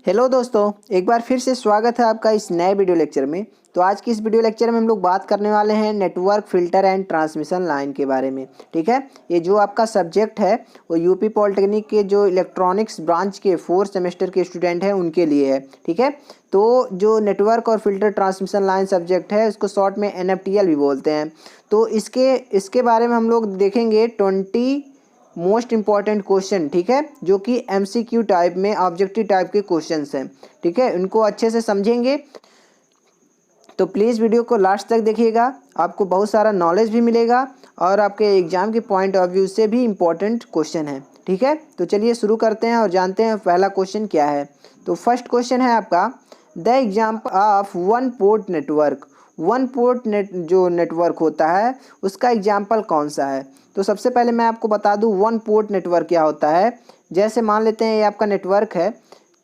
Hello दोस्तों, एक बार फिर से स्वागत है आपका इस नए वीडियो लेक्चर में। तो आज की इस वीडियो लेक्चर में हम लोग बात करने वाले हैं network filter and transmission line के बारे में। ठीक है, ये जो आपका सब्जेक्ट है वो यूपी पॉलिटेक्निक के जो इलेक्ट्रॉनिक्स ब्रांच के 4th सेमेस्टर के स्टूडेंट हैं उनके लिए है। ठीक है, तो जो नेटवर्क और फिल्टर ट्रांसमिशन लाइन सब्जेक्ट है उसको शॉर्ट में NFTL भी बोलते हैं। तो इसके बारे में हम लोग देखेंगे 20 मोस्ट इम्पॉर्टेंट क्वेश्चन। ठीक है, जो कि MCQ टाइप में ऑब्जेक्टिव टाइप के क्वेश्चंस हैं। ठीक है, इनको अच्छे से समझेंगे तो प्लीज़ वीडियो को लास्ट तक देखिएगा, आपको बहुत सारा नॉलेज भी मिलेगा और आपके एग्जाम के पॉइंट ऑफ व्यू से भी इम्पॉर्टेंट क्वेश्चन है। ठीक है, तो चलिए शुरू करते हैं और जानते हैं पहला क्वेश्चन क्या है। तो फर्स्ट क्वेश्चन है आपका, the example of one port network. One port जो नेटवर्क होता है उसका एग्जाम्पल कौन सा है। तो सबसे पहले मैं आपको बता दूं वन पोर्ट नेटवर्क क्या होता है। जैसे मान लेते हैं ये आपका नेटवर्क है,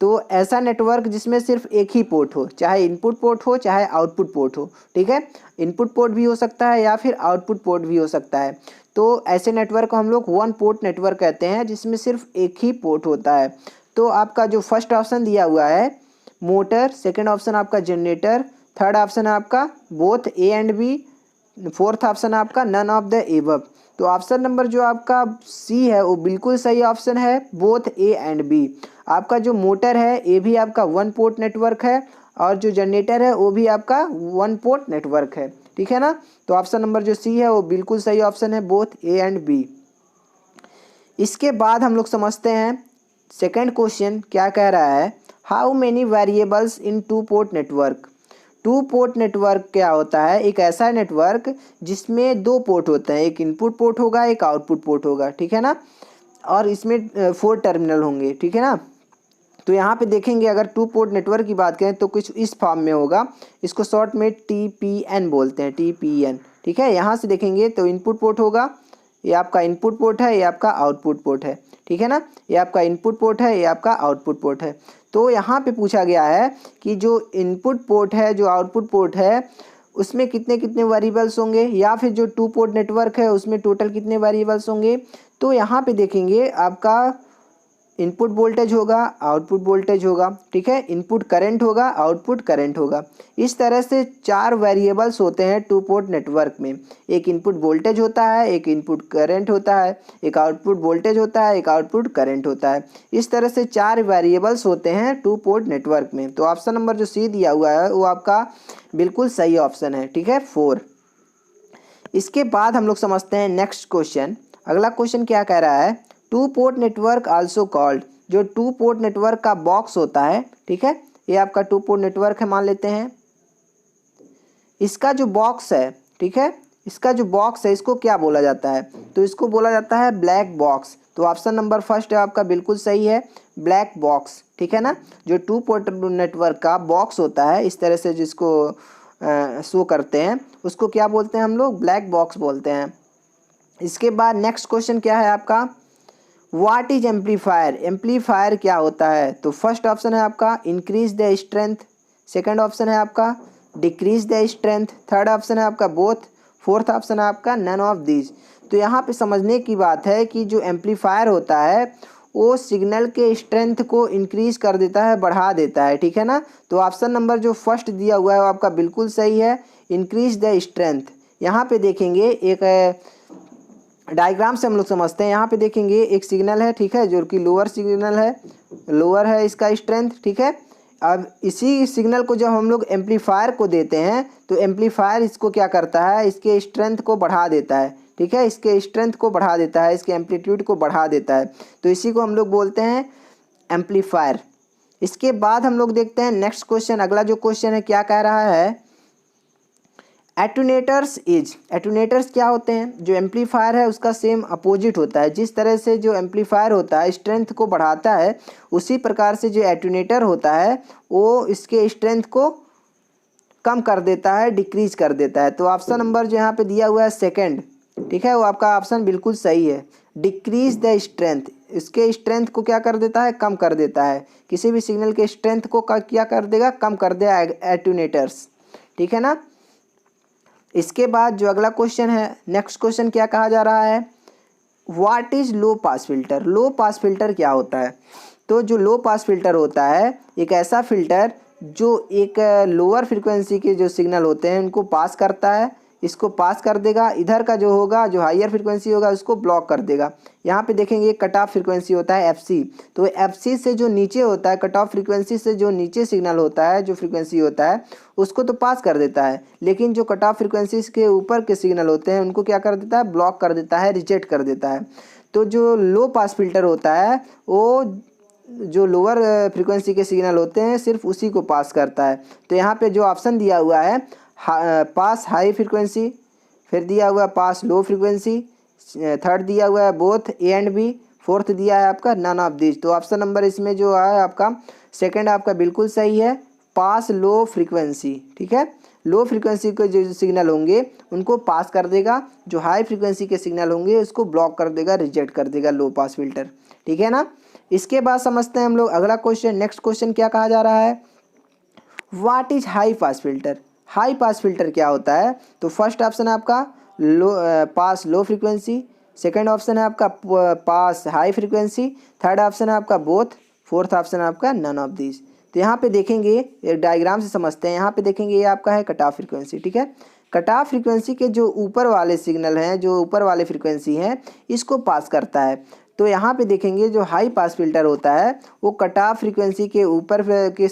तो ऐसा नेटवर्क जिसमें सिर्फ एक ही पोर्ट हो, चाहे इनपुट पोर्ट हो चाहे आउटपुट पोर्ट हो। ठीक है, इनपुट पोर्ट भी हो सकता है या फिर आउटपुट पोर्ट भी हो सकता है। तो ऐसे नेटवर्क को हम लोग वन पोर्ट नेटवर्क कहते हैं जिसमें सिर्फ एक ही पोर्ट होता है। तो आपका जो फर्स्ट ऑप्शन दिया हुआ है मोटर, सेकेंड ऑप्शन आपका जनरेटर, थर्ड ऑप्शन है आपका both A and B, fourth option है आपका नन ऑफ द एबव। तो ऑप्शन नंबर जो आपका सी है वो बिल्कुल सही ऑप्शन है, बोथ A एंड B। आपका जो मोटर है ये भी आपका वन पोर्ट नेटवर्क है और जो जनरेटर है वो भी आपका वन पोर्ट नेटवर्क है। ठीक है ना, तो ऑप्शन नंबर जो सी है वो बिल्कुल सही ऑप्शन है, बोथ A एंड B। इसके बाद हम लोग समझते हैं सेकेंड क्वेश्चन क्या कह रहा है, how many variables in two port network. Two port network क्या होता है, एक ऐसा नेटवर्क जिसमें दो पोर्ट होते हैं, एक इनपुट पोर्ट होगा एक आउटपुट पोर्ट होगा। ठीक है ना, और इसमें 4 टर्मिनल होंगे। ठीक है ना, तो यहाँ पे देखेंगे अगर टू पोर्ट नेटवर्क की बात करें तो कुछ इस फॉर्म में होगा, इसको शॉर्ट में TPN बोलते हैं, TPN। ठीक है, यहाँ से देखेंगे तो इनपुट पोर्ट होगा, ये आपका इनपुट पोर्ट है, ये आपका आउटपुट पोर्ट है। ठीक है ना, ये आपका इनपुट पोर्ट है, ये आपका आउटपुट पोर्ट है। तो यहाँ पे पूछा गया है कि जो इनपुट पोर्ट है जो आउटपुट पोर्ट है उसमें कितने कितने वेरिएबल्स होंगे, या फिर जो टू पोर्ट नेटवर्क है उसमें टोटल कितने वेरिएबल्स होंगे। तो यहाँ पे देखेंगे आपका इनपुट वोल्टेज होगा, आउटपुट वोल्टेज होगा। ठीक है, इनपुट करंट होगा, आउटपुट करंट होगा। इस तरह से 4 वेरिएबल्स होते हैं टू पोर्ट नेटवर्क में। एक इनपुट वोल्टेज होता है, एक इनपुट करंट होता है, एक आउटपुट वोल्टेज होता है, एक आउटपुट करंट होता है। इस तरह से 4 वेरिएबल्स होते हैं टू पोर्ट नेटवर्क में। तो ऑप्शन नंबर जो सी दिया हुआ है वो आपका बिल्कुल सही ऑप्शन है। ठीक है, 4। इसके बाद हम लोग समझते हैं नेक्स्ट क्वेश्चन। अगला क्वेश्चन क्या कह रहा है, two port network also called. जो टू पोर्ट नेटवर्क का बॉक्स होता है, ठीक है, ये आपका टू पोर्ट नेटवर्क है मान लेते हैं। इसका जो बॉक्स है, ठीक है, इसका जो बॉक्स है इसको क्या बोला जाता है, तो इसको बोला जाता है ब्लैक बॉक्स। तो ऑप्शन नंबर फर्स्ट है आपका बिल्कुल सही है, ब्लैक बॉक्स। ठीक है ना, जो टू पोर्ट नेटवर्क का बॉक्स होता है इस तरह से जिसको शो करते हैं उसको क्या बोलते हैं हम लोग, ब्लैक बॉक्स बोलते हैं। इसके बाद नेक्स्ट क्वेश्चन क्या है आपका, व्हाट इज एम्पलीफायर। एम्पलीफायर क्या होता है। तो फर्स्ट ऑप्शन है आपका increase the strength, second option है आपका decrease the strength, third option है आपका बोथ, फोर्थ ऑप्शन है आपका नन ऑफ दिस। तो यहाँ पे समझने की बात है कि जो एम्पलीफायर होता है वो सिग्नल के स्ट्रेंथ को इंक्रीज कर देता है, बढ़ा देता है। ठीक है ना, तो ऑप्शन नंबर जो फर्स्ट दिया हुआ है वो आपका बिल्कुल सही है, इंक्रीज द स्ट्रेंथ। यहाँ पे देखेंगे एक डायग्राम से हम लोग समझते हैं। यहाँ पे देखेंगे एक सिग्नल है, ठीक है, जो कि लोअर सिग्नल है, लोअर है इसका स्ट्रेंथ। ठीक है, अब इसी सिग्नल को जब हम लोग एम्पलीफायर को देते हैं तो एम्पलीफायर इसको क्या करता है, इसके स्ट्रेंथ को बढ़ा देता है। ठीक है, इसके स्ट्रेंथ को बढ़ा देता है, इसके एम्पलीट्यूड को बढ़ा देता है। तो इसी को हम लोग बोलते हैं एम्पलीफायर। इसके बाद हम लोग देखते हैं नेक्स्ट क्वेश्चन। अगला जो क्वेश्चन है क्या कह रहा है, एटूनेटर्स इज। एटूनेटर्स क्या होते हैं, जो एम्पलीफायर है उसका सेम अपोजिट होता है। जिस तरह से जो एम्पलीफायर होता है स्ट्रेंथ को बढ़ाता है, उसी प्रकार से जो एटूनेटर होता है वो इसके स्ट्रेंथ को कम कर देता है, डिक्रीज कर देता है। तो ऑप्शन नंबर जो यहाँ पे दिया हुआ है सेकंड, ठीक है, वो आपका ऑप्शन बिल्कुल सही है, डिक्रीज द स्ट्रेंथ। इसके स्ट्रेंथ को क्या कर देता है, कम कर देता है। किसी भी सिग्नल के स्ट्रेंथ को क्या कर देगा, कम कर देगा एटूनेटर्स। ठीक है ना, इसके बाद जो अगला क्वेश्चन है, नेक्स्ट क्वेश्चन क्या कहा जा रहा है, what is low pass filter. Low pass filter क्या होता है। तो जो लो पास फिल्टर होता है एक ऐसा फिल्टर जो एक लोअर फ्रिक्वेंसी के जो सिग्नल होते हैं उनको पास करता है, इसको पास कर देगा, इधर का जो होगा जो हायर फ्रिक्वेंसी होगा उसको ब्लॉक कर देगा। यहाँ पे देखेंगे कट ऑफ फ्रिक्वेंसी होता है FC, तो FC से जो नीचे होता है, कट ऑफ फ्रिक्वेंसी से जो नीचे सिग्नल होता है, जो फ्रिक्वेंसी होता है उसको तो पास कर देता है, लेकिन जो कट ऑफ फ्रिक्वेंसी के ऊपर के सिग्नल होते हैं उनको क्या कर देता है, ब्लॉक कर देता है, रिजेक्ट कर देता है। तो जो लो पास फिल्टर होता है वो जो लोअर फ्रिक्वेंसी के सिग्नल होते हैं सिर्फ उसी को पास करता है। तो यहाँ पे जो ऑप्शन दिया हुआ है पास हाई फ्रिक्वेंसी, फिर दिया हुआ है पास लो फ्रिक्वेंसी, थर्ड दिया हुआ है both A and B, fourth दिया है आपका नन ऑफ दिस। तो ऑप्शन नंबर इसमें जो है आपका सेकंड आपका बिल्कुल सही है, पास लो फ्रिक्वेंसी। ठीक है, लो फ्रिक्वेंसी के जो सिग्नल होंगे उनको पास कर देगा, जो हाई फ्रिक्वेंसी के सिग्नल होंगे उसको ब्लॉक कर देगा, रिजेक्ट कर देगा लो पास फिल्टर। ठीक है ना। इसके बाद समझते हैं हम लोग अगला क्वेश्चन। नेक्स्ट क्वेश्चन क्या कहा जा रहा है, what is high pass filter. High pass filter क्या होता है, तो फर्स्ट ऑप्शन है आपका लो पास लो फ्रिक्वेंसी, सेकंड ऑप्शन है आपका पास हाई फ्रिक्वेंसी, थर्ड ऑप्शन है आपका बोथ, फोर्थ ऑप्शन है आपका नन ऑफ दिस। तो यहाँ पे देखेंगे एक डायग्राम से समझते हैं। यहाँ पे देखेंगे ये आपका है कट ऑफ फ्रिक्वेंसी। ठीक है, कट ऑफ फ्रिक्वेंसी के जो ऊपर वाले सिग्नल हैं, जो ऊपर वाले फ्रिक्वेंसी हैं, इसको पास करता है। तो यहाँ पे देखेंगे जो हाई पास फिल्टर होता है वो कट ऑफ फ्रिक्वेंसी के ऊपर के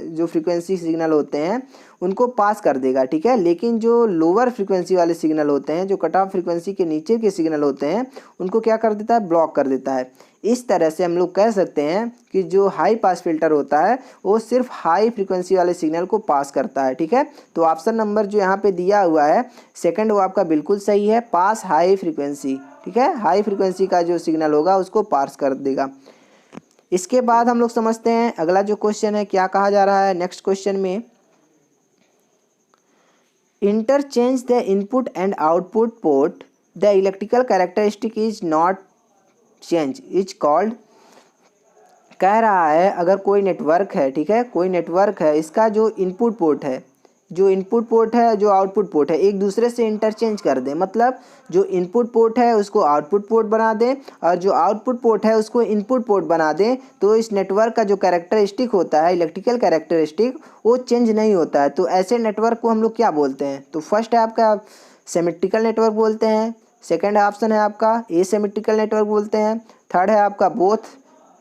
जो फ्रिक्वेंसी सिग्नल होते हैं उनको पास कर देगा। ठीक है, लेकिन जो लोअर फ्रिक्वेंसी वाले सिग्नल होते हैं, जो कट ऑफ फ्रिक्वेंसी के नीचे के सिग्नल होते हैं, उनको क्या कर देता है, ब्लॉक कर देता है। इस तरह से हम लोग कह सकते हैं कि जो हाई पास फिल्टर होता है वो सिर्फ हाई फ्रिक्वेंसी वाले सिग्नल को पास करता है। ठीक है, तो ऑप्शन नंबर जो यहाँ पे दिया हुआ है सेकंड वो आपका बिल्कुल सही है, पास हाई फ्रिक्वेंसी। ठीक है, हाई फ्रिक्वेंसी का जो सिग्नल होगा उसको पास कर देगा। इसके बाद हम लोग समझते हैं अगला जो क्वेश्चन है क्या कहा जा रहा है। नेक्स्ट क्वेश्चन में interchange the input and output port, the electrical characteristic is not change is called. कह रहा है अगर कोई नेटवर्क है, ठीक है, कोई नेटवर्क है, इसका जो इनपुट पोर्ट है, जो इनपुट पोर्ट है, जो आउटपुट पोर्ट है, एक दूसरे से इंटरचेंज कर दें, मतलब जो इनपुट पोर्ट है उसको आउटपुट पोर्ट बना दें और जो आउटपुट पोर्ट है उसको इनपुट पोर्ट बना दें, तो इस नेटवर्क का जो कैरेक्टरिस्टिक होता है, इलेक्ट्रिकल कैरेक्टरिस्टिक, वो चेंज नहीं होता है। तो ऐसे नेटवर्क को हम लोग क्या बोलते हैं, तो फर्स्ट है आपका सिमेट्रिकल नेटवर्क बोलते हैं, सेकेंड ऑप्शन है आपका एसिमेट्रिकल नेटवर्क बोलते हैं, थर्ड है आपका बोथ,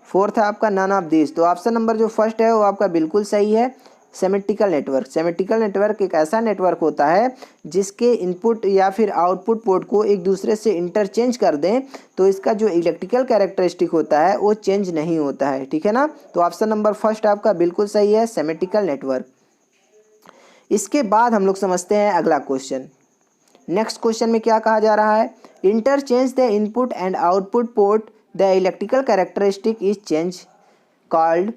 फोर्थ है आपका नन ऑफ दिस। तो ऑप्शन नंबर जो फर्स्ट है वो आपका बिल्कुल सही है, सिमेट्रिकल नेटवर्क। सिमेट्रिकल नेटवर्क एक ऐसा नेटवर्क होता है जिसके इनपुट या फिर आउटपुट पोर्ट को एक दूसरे से इंटरचेंज कर दें तो इसका जो इलेक्ट्रिकल कैरेक्टरिस्टिक होता है वो चेंज नहीं होता है। ठीक है ना, तो ऑप्शन नंबर फर्स्ट आपका बिल्कुल सही है, सिमेट्रिकल नेटवर्क। इसके बाद हम लोग समझते हैं अगला क्वेश्चन। नेक्स्ट क्वेश्चन में क्या कहा जा रहा है, interchange the input and output port, the electrical characteristic is change called.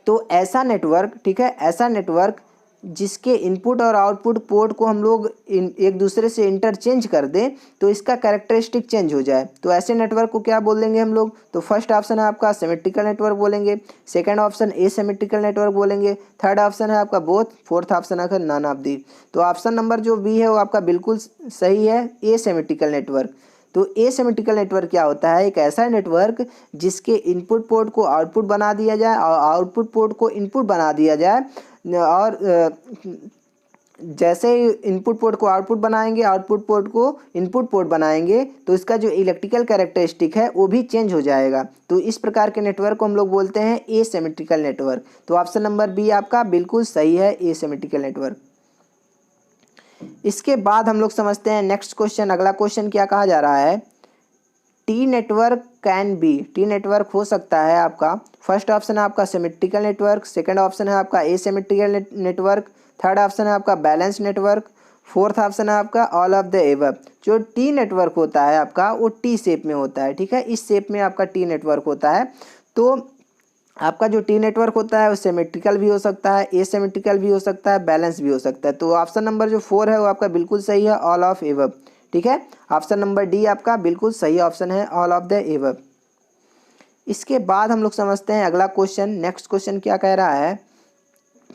तो ऐसा नेटवर्क, ठीक है, ऐसा नेटवर्क जिसके इनपुट और आउटपुट पोर्ट को हम लोग एक दूसरे से इंटरचेंज कर दें तो इसका कैरेक्टरिस्टिक चेंज हो जाए, तो ऐसे नेटवर्क को क्या बोल देंगे हम लोग, तो फर्स्ट ऑप्शन है आपका सिमेट्रिकल नेटवर्क बोलेंगे, सेकंड ऑप्शन एसिमेट्रिकल नेटवर्क बोलेंगे, थर्ड ऑप्शन है आपका बोथ, फोर्थ ऑप्शन है नन ऑफ दी। तो ऑप्शन नंबर जो बी है वो आपका बिल्कुल सही है, एसिमेट्रिकल नेटवर्क। तो एसिमेट्रिकल नेटवर्क क्या होता है, एक ऐसा नेटवर्क जिसके इनपुट पोर्ट को आउटपुट बना दिया जाए और आउटपुट पोर्ट को इनपुट बना दिया जाए, और जैसे ही इनपुट पोर्ट को आउटपुट बनाएंगे, आउटपुट पोर्ट को इनपुट पोर्ट बनाएंगे, तो इसका जो इलेक्ट्रिकल कैरेक्टरिस्टिक है वो भी चेंज हो जाएगा। तो इस प्रकार के नेटवर्क को हम लोग बोलते हैं एसिमेट्रिकल नेटवर्क। तो ऑप्शन नंबर बी आपका बिल्कुल सही है, एसिमेट्रिकल नेटवर्क। इसके बाद हम लोग समझते हैं नेक्स्ट क्वेश्चन। अगला क्वेश्चन क्या कहा जा रहा है, T network can B. T network हो सकता है आपका, फर्स्ट ऑप्शन है आपका सिमेट्रिकल नेटवर्क, सेकंड ऑप्शन है आपका एसिमेट्रिकल नेटवर्क, थर्ड ऑप्शन है आपका बैलेंस नेटवर्क, फोर्थ ऑप्शन है आपका ऑल ऑफ द एबव। जो टी नेटवर्क होता है आपका वो टी शेप में होता है। ठीक है, इस शेप में आपका टी नेटवर्क होता है। तो आपका जो टी नेटवर्क होता है वो सिमेट्रिकल भी हो सकता है, एसिमेट्रिकल भी हो सकता है, बैलेंस भी हो सकता है। तो ऑप्शन नंबर जो 4 है वो आपका बिल्कुल सही है, ऑल ऑफ एबव। ठीक है, ऑप्शन नंबर डी आपका बिल्कुल सही ऑप्शन है, ऑल ऑफ द एबव। इसके बाद हम लोग समझते हैं अगला क्वेश्चन। नेक्स्ट क्वेश्चन क्या कह रहा है,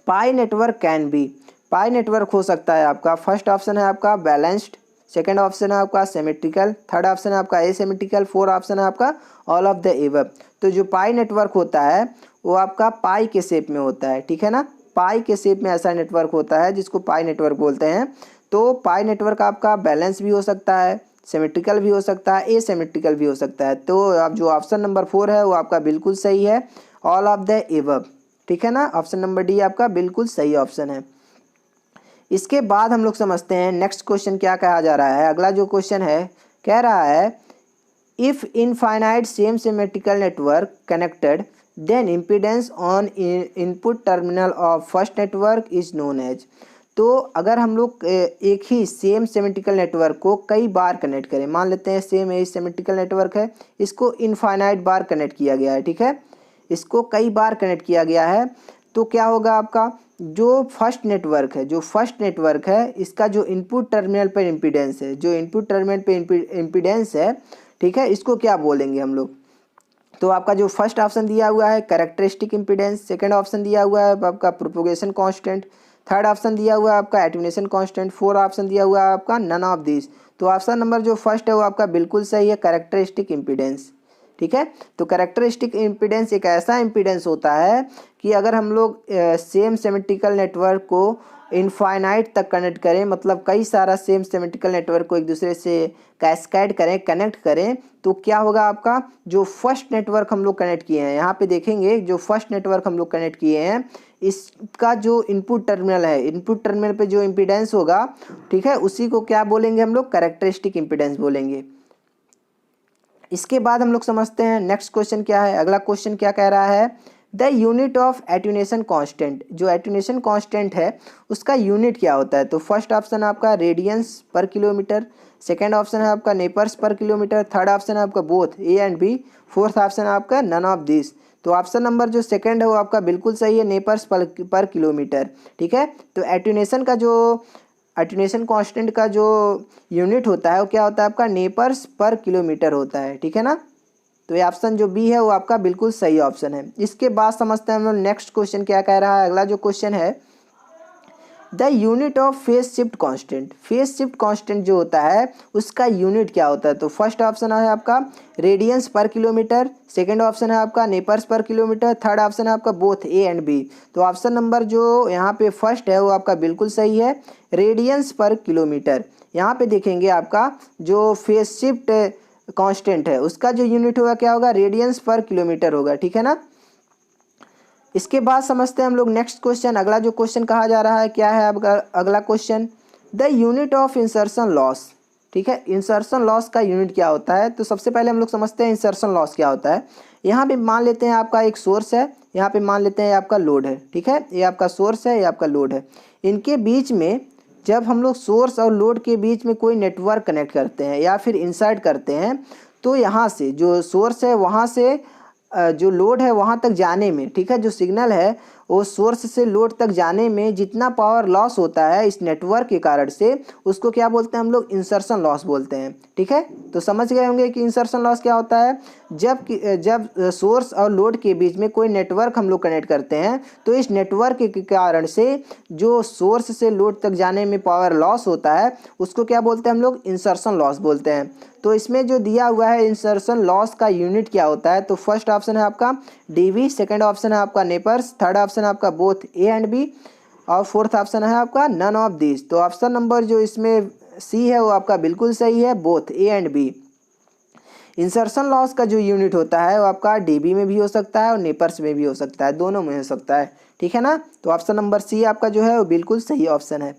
Pi Network can be. Pi Network हो सकता है आपका, फर्स्ट ऑप्शन है आपका बैलेंस्ड, सेकंड ऑप्शन है आपका सिमेट्रिकल, थर्ड ऑप्शन है आपका एसिमेट्रिकल, फोर्थ ऑप्शन है आपका ऑल ऑफ द एबव। तो जो पाई नेटवर्क होता है वो आपका पाई के शेप में होता है, ठीक है ना, पाई के शेप में ऐसा नेटवर्क होता है जिसको पाई नेटवर्क बोलते हैं। तो पाई नेटवर्क आपका बैलेंस भी हो सकता है, सिमेट्रिकल भी हो सकता है, एसिमेट्रिकल भी हो सकता है। तो अब जो ऑप्शन नंबर 4 है वो आपका बिल्कुल सही है, ऑल ऑफ द एबव, ठीक है ना। ऑप्शन नंबर डी आपका बिल्कुल सही ऑप्शन है। इसके बाद हम लोग समझते हैं नेक्स्ट क्वेश्चन क्या कहा जा रहा है। अगला जो क्वेश्चन है कह रहा है if infinite same symmetrical network connected then impedance on input terminal of first network is known as. तो अगर हम लोग एक ही सेम सिमेट्रिकल नेटवर्क को कई बार कनेक्ट करें, मान लेते हैं सेम एज सिमेट्रिकल नेटवर्क है, इसको इनफाइनाइट बार कनेक्ट किया गया है, ठीक है, इसको कई बार कनेक्ट किया गया है, तो क्या होगा आपका जो फर्स्ट नेटवर्क है इसका जो इनपुट टर्मिनल पर इम्पीडेंस है, जो इनपुट टर्मिनल पे इम्पीडेंस है, ठीक है, इसको क्या बोलेंगे हम लोग। तो आपका जो फर्स्ट ऑप्शन दिया हुआ है कैरेक्टरिस्टिक इम्पीडेंस, सेकंड ऑप्शन दिया हुआ है आपका प्रोपोगेशन कांस्टेंट, थर्ड ऑप्शन दिया हुआ है आपका एटेन्यूएशन कांस्टेंट, फोर्थ ऑप्शन दिया हुआ है आपका नन ऑफ दिस। तो ऑप्शन नंबर जो फर्स्ट है वो आपका बिल्कुल सही है, कैरेक्टरिस्टिक इम्पीडेंस, ठीक है। तो कैरेक्टरिस्टिक इम्पीडेंस एक ऐसा इम्पीडेंस होता है कि अगर हम लोग सेम सिमेट्रिकल नेटवर्क को इनफाइनाइट तक कनेक्ट करें, मतलब कई सारा सेम सिमेट्रिकल नेटवर्क को एक दूसरे से कैस्केड करें, कनेक्ट करें, तो क्या होगा आपका जो फर्स्ट नेटवर्क हम लोग कनेक्ट किए हैं, यहाँ पे देखेंगे जो फर्स्ट नेटवर्क हम लोग कनेक्ट किए हैं इसका जो इनपुट टर्मिनल है, इनपुट टर्मिनल पे जो इम्पीडेंस होगा, ठीक है, उसी को क्या बोलेंगे हम लोग, कैरेक्टरिस्टिक इम्पीडेंस बोलेंगे। इसके बाद हम लोग समझते हैं नेक्स्ट क्वेश्चन क्या है। अगला क्वेश्चन क्या कह रहा है the unit of attenuation constant, जो एटेन्यूएशन कांस्टेंट है उसका यूनिट क्या होता है। तो फर्स्ट ऑप्शन है आपका रेडियंस पर किलोमीटर, सेकंड ऑप्शन है आपका नेपर्स पर किलोमीटर, थर्ड ऑप्शन है आपका both A and B, fourth option है आपका नन ऑफ दिस। तो ऑप्शन नंबर जो सेकंड है वो आपका बिल्कुल सही है, नेपर्स पर किलोमीटर, ठीक है। तो एटेन्यूएशन कांस्टेंट का जो यूनिट होता है वो क्या होता है आपका नेपर्स पर किलोमीटर होता है, ठीक है ना। तो ये ऑप्शन जो बी है वो आपका बिल्कुल सही ऑप्शन है। इसके बाद समझते हैं हम लोग नेक्स्ट क्वेश्चन क्या कह रहा है। अगला जो क्वेश्चन है the unit of phase shift constant, phase shift constant जो होता है उसका यूनिट क्या होता है। तो फर्स्ट ऑप्शन है आपका रेडियंस पर किलोमीटर, सेकंड ऑप्शन है आपका नेपर्स पर किलोमीटर, थर्ड ऑप्शन है आपका बोथ ए एंड बी। तो ऑप्शन नंबर जो यहाँ पे फर्स्ट है वो आपका बिल्कुल सही है, रेडियंस पर किलोमीटर। यहाँ पे देखेंगे आपका जो फेज शिफ्ट कांस्टेंट है उसका जो यूनिट होगा क्या होगा, रेडियंस पर किलोमीटर होगा, ठीक है ना। इसके बाद समझते हैं हम लोग नेक्स्ट क्वेश्चन। अगला जो क्वेश्चन कहा जा रहा है क्या है अगला question the unit of insertion loss, ठीक है, इंसर्शन लॉस का यूनिट क्या होता है। तो सबसे पहले हम लोग समझते हैं इंसर्शन लॉस क्या होता है। यहाँ पे मान लेते हैं आपका एक सोर्स है, यहाँ पे मान लेते हैं आपका लोड है, ठीक है, ये आपका सोर्स है, ये आपका लोड है। इनके बीच में जब हम लोग सोर्स और लोड के बीच में कोई नेटवर्क कनेक्ट करते हैं या फिर इंसर्ट करते हैं, तो यहाँ से जो सोर्स है वहाँ से जो लोड है वहाँ तक जाने में, ठीक है, जो सिग्नल है वो सोर्स से लोड तक जाने में जितना पावर लॉस होता है इस नेटवर्क के कारण से उसको क्या बोलते हैं हम लोग, इंसर्शन लॉस बोलते हैं, ठीक है। तो समझ गए होंगे कि इंसर्शन लॉस क्या होता है। जब सोर्स और लोड के बीच में कोई नेटवर्क हम लोग कनेक्ट करते हैं तो इस नेटवर्क के कारण से जो सोर्स से लोड तक जाने में पावर लॉस होता है उसको क्या बोलते हैं हम लोग, इंसर्शन लॉस बोलते हैं। तो इसमें जो दिया हुआ है इंसर्शन लॉस का यूनिट क्या होता है, तो फर्स्ट ऑप्शन है आपका डीवी, सेकंड ऑप्शन है आपका नेपर्स, थर्ड ऑप्शन है आपका बोथ ए एंड बी, और फोर्थ ऑप्शन है आपका नन ऑफ दिस। तो ऑप्शन नंबर जो इसमें सी है वो आपका बिल्कुल सही है, both A and B. Insertion loss का जो यूनिट होता है वो आपका डीबी में भी हो सकता है और नेपर्स में भी हो सकता है, दोनों में हो सकता है, ठीक है ना। तो ऑप्शन नंबर सी आपका जो है वो बिल्कुल सही ऑप्शन है।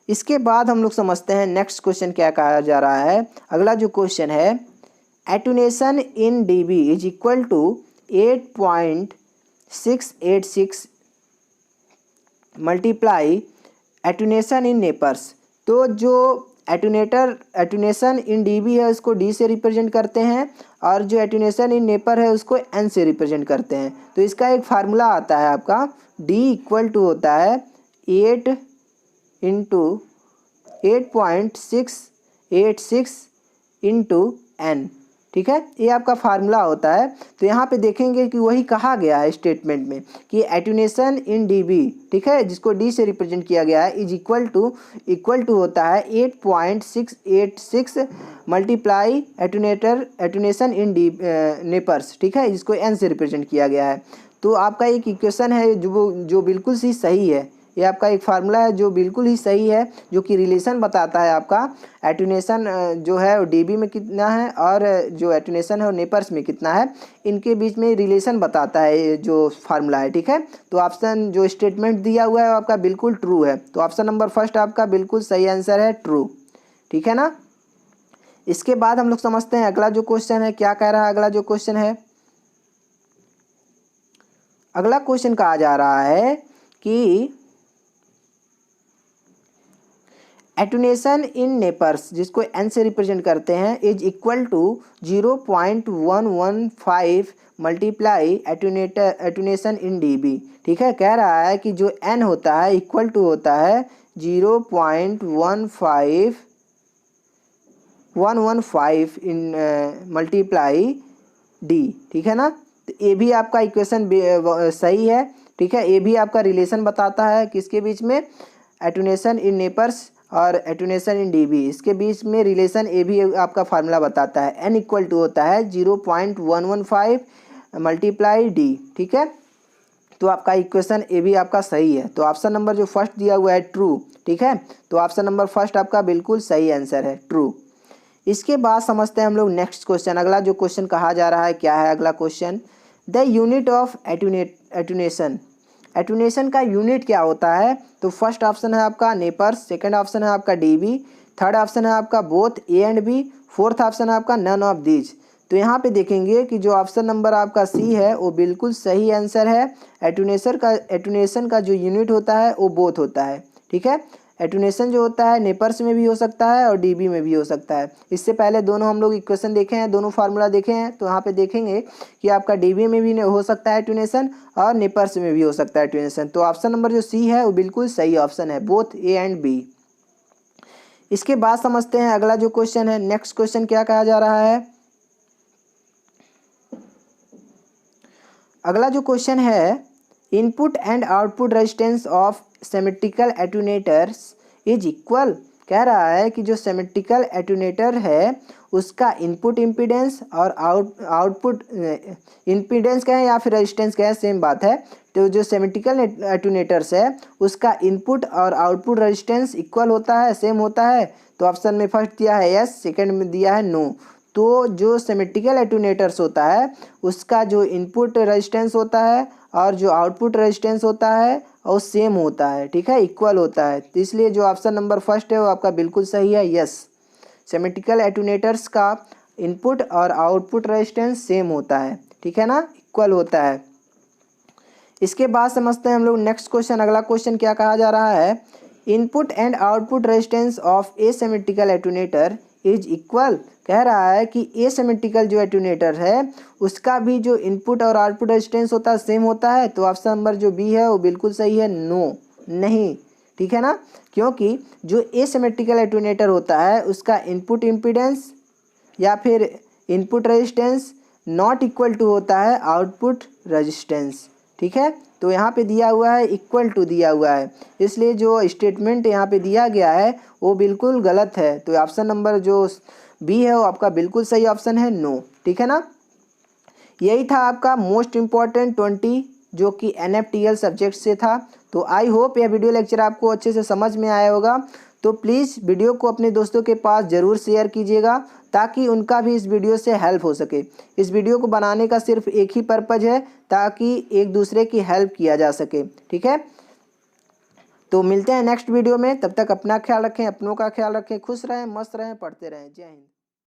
इसके बाद हम लोग समझते हैं नेक्स्ट क्वेश्चन क्या कहा जा रहा है। अगला जो क्वेश्चन है attenuation in dB is equal to 8.686 multiply attenuation in nepers. तो जो एटेन्यूएशन इन डीबी है उसको डी से रिप्रेजेंट करते हैं और जो एटेन्यूएशन इन नेपर है उसको एन से रिप्रेजेंट करते हैं। तो इसका एक फार्मूला आता है आपका डी इक्वल टू होता है 8 इंटू 8.686 इंटू एन, ठीक है, ये आपका फार्मूला होता है। तो यहाँ पे देखेंगे कि वही कहा गया है स्टेटमेंट में कि एटुनेशन इन डीबी, ठीक है, जिसको डी से रिप्रेजेंट किया गया है, इज इक्वल टू होता है 8.686 मल्टीप्लाई एटुनेशन इन डी नेपर्स, ठीक है, जिसको एन से रिप्रेजेंट किया गया है। तो आपका एक इक्वेशन है जो बिल्कुल ही सही है। ये आपका एक फार्मूला है जो बिल्कुल ही सही है, जो कि रिलेशन बताता है आपका एटुनेशन जो है वो डीबी में कितना है और जो एटुनेशन है वो नेपर्स में कितना है, इनके बीच में रिलेशन बताता है ये जो फार्मूला है, ठीक है। तो ऑप्शन जो स्टेटमेंट दिया हुआ है वो आपका बिल्कुल ट्रू है। तो ऑप्शन नंबर फर्स्ट आपका बिल्कुल सही आंसर है, ट्रू, ठीक है ना। इसके बाद हम लोग समझते हैं अगला जो क्वेश्चन है, क्या कह रहा है अगला जो क्वेश्चन है। अगला क्वेश्चन कहा जा रहा है कि एटुनेशन इन नेपर्स, जिसको एन से रिप्रेजेंट करते हैं, is equal to 0.115 multiply attenuation in dB, ठीक है। कह रहा है कि जो एन होता है इक्वल टू होता है 0.115 इन मल्टीप्लाई डी, ठीक है ना। तो ये भी आपका इक्वेशन सही है, ठीक है। ये भी आपका रिलेशन बताता है किसके बीच में, एटुनेशन इन नेपर्स और एटुनेशन इन डीबी, इसके बीच में रिलेशन ये भी आपका फार्मूला बताता है। एन इक्वल टू होता है 0.115 मल्टीप्लाई डी, ठीक है। तो आपका इक्वेशन ये भी आपका सही है। तो ऑप्शन नंबर जो फर्स्ट दिया हुआ है ट्रू, ठीक है। तो ऑप्शन नंबर फर्स्ट आपका बिल्कुल सही आंसर है, ट्रू। इसके बाद समझते हैं हम लोग नेक्स्ट क्वेश्चन। अगला जो क्वेश्चन कहा जा रहा है, क्या है अगला क्वेश्चन, द यूनिट ऑफ एटुनेशन, एटुनेशन का यूनिट क्या होता है। तो फर्स्ट ऑप्शन है आपका नेपर्स, सेकंड ऑप्शन है आपका डीबी, थर्ड ऑप्शन है आपका both A and B, fourth option है आपका नन ऑफ दीज। तो यहाँ पे देखेंगे कि जो ऑप्शन नंबर आपका सी है वो बिल्कुल सही आंसर है। एटुनेशन का जो यूनिट होता है वो बोथ होता है, ठीक है। एटुनेशन जो होता है नेपर्स में भी हो सकता है और डीबी में भी हो सकता है। इससे पहले दोनों हम लोग इक्वेशन देखे हैं, दोनों फार्मूला देखे हैं। तो यहाँ पे देखेंगे कि आपका डीबी में भी हो सकता है एटुनेशन और नेपर्स में भी हो सकता है एटुनेशन। तो ऑप्शन नंबर जो सी है वो बिल्कुल सही ऑप्शन है, बोथ ए एंड बी। इसके बाद समझते हैं अगला जो क्वेश्चन है। नेक्स्ट क्वेश्चन क्या कहा जा रहा है, अगला जो क्वेश्चन है, input and output resistance of symmetrical attenuators is equal. कह रहा है कि जो सिमेट्रिकल एटुनेटर है उसका इनपुट इम्पीडेंस और आउटपुट इम्पीडेंस का है या फिर रेजिस्टेंस का है, सेम बात है। तो जो सिमेट्रिकल एटुनेटर्स है उसका इनपुट और आउटपुट रेजिस्टेंस इक्वल होता है, सेम होता है। तो ऑप्शन में फर्स्ट दिया है यस, सेकंड में दिया है नो। तो जो सिमेट्रिकल एटुनेटर्स होता है उसका जो इनपुट रेजिस्टेंस होता है और जो आउटपुट रेजिस्टेंस होता है और सेम होता है, ठीक है, इक्वल होता है। तो इसलिए जो ऑप्शन नंबर फर्स्ट है वो आपका बिल्कुल सही है, यस। सिमेट्रिकल एटुनेटर्स का इनपुट और आउटपुट रेजिस्टेंस सेम होता है, ठीक है ना, इक्वल होता है। इसके बाद समझते हैं हम लोग नेक्स्ट क्वेश्चन। अगला क्वेश्चन क्या कहा जा रहा है, input and output resistance of asymmetrical attenuator is equal. कह रहा है कि एसिमेट्रिकल जो एटुनेटर है उसका भी जो इनपुट और आउटपुट रेजिस्टेंस होता है सेम होता है। तो ऑप्शन नंबर जो बी है वो बिल्कुल सही है, नो, नहीं, ठीक है ना। क्योंकि जो एसिमेट्रिकल एटुनेटर होता है उसका इनपुट इम्पीडेंस या फिर input resistance not equal to होता है आउटपुट रेजिस्टेंस, ठीक है। तो यहाँ पे दिया हुआ है इक्वल टू दिया हुआ है, इसलिए जो स्टेटमेंट यहाँ पे दिया गया है वो बिल्कुल गलत है। तो ऑप्शन नंबर जो बी है वो आपका बिल्कुल सही ऑप्शन है, नो, ठीक है ना। यही था आपका मोस्ट इम्पॉर्टेंट 20 जो कि NFTL सब्जेक्ट से था। तो आई होप यह वीडियो लेक्चर आपको अच्छे से समझ में आया होगा। तो प्लीज़ वीडियो को अपने दोस्तों के पास ज़रूर शेयर कीजिएगा ताकि उनका भी इस वीडियो से हेल्प हो सके। इस वीडियो को बनाने का सिर्फ एक ही पर्पज़ है ताकि एक दूसरे की हेल्प किया जा सके, ठीक है। तो मिलते हैं नेक्स्ट वीडियो में, तब तक अपना ख्याल रखें, अपनों का ख्याल रखें, खुश रहें, मस्त रहें, पढ़ते रहें। जय हिंद।